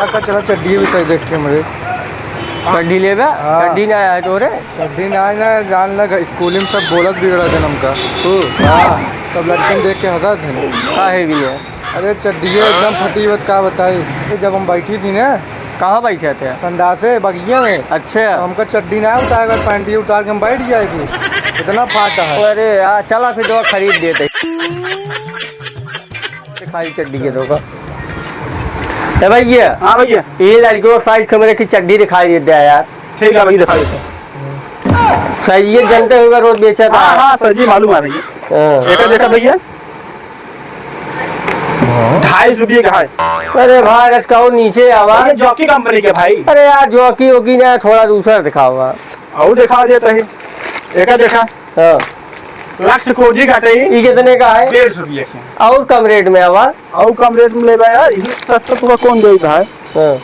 चला चड्डी भी सही देख के मेरे चड्डी ले बे चड्डी ना आया तो रे चड्डी ना ना जान लगा स्कूल में सब बोलत बिगड़ा जन्म का सब लड़के देख के हंसा थे का है भी नहीं। अरे चड्डी एकदम फटी हुई का बताई जब हम बैठी थी ना कहाँ बैठे थे ठंडा से बगिया में। अच्छा हमको चड्डी ना उतार कर पैंटी उतार के हम बैठ जाए थे इतना फाटा है। अरे यार चला फिर दवा खरीद देते खाली चड्डी के दो का भैया। हाँ भैया ये लड़कियों साइज कमरे की चड्डी दिखाई देते हैं यार। ठीक है भैया दिखा देते सही है जनते हुए रोज बेचा था। हाँ सर जी मालूम है भैया। देखा भैया 250 रुपये का है। अरे भाई इसका वो नीचे आवाज जॉकी कंपनी के भाई। अरे यार जॉकी होगी ना थोड़ा दूसरा दिखा हुआ और दिखा देता है देखा हाँ लक्स कोजी घाटे ये कितने का है 150 रुपये और कम रेट में आवाज और कम रेट में ले यार सस्ता तो कौन देगा है। हाँ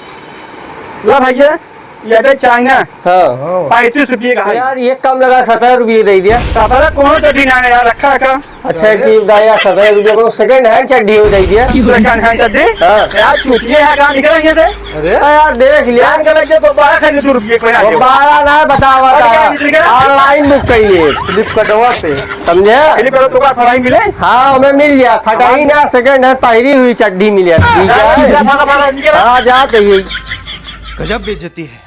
ला भैया ये चाइना हाँ 35 रुपये का है यार ये कम लगा 17 रुपये दे दिया। सारा कौन चड्डी ना यार रखा रखा। अच्छा ठीक है यार 17 रुपये को सेकंड हैंड चड्डी हो दे दिया। सेकंड हैंड चड्डी यार छुट्टियां है कहाँ निकलेंगे से। अरे यार देख लिया बारह खरीद 2 रुपये को 12 ना बतावा ऑनलाइन बुक करिए फ्लिपकार्टवा पे समझे। फटाई मिले हाँ हमें मिल गया फटाई ना सेकंड हैंड पहरी हुई चड्डी मिले। ठीक है हाँ जाते ही गजब बेइज्जती है।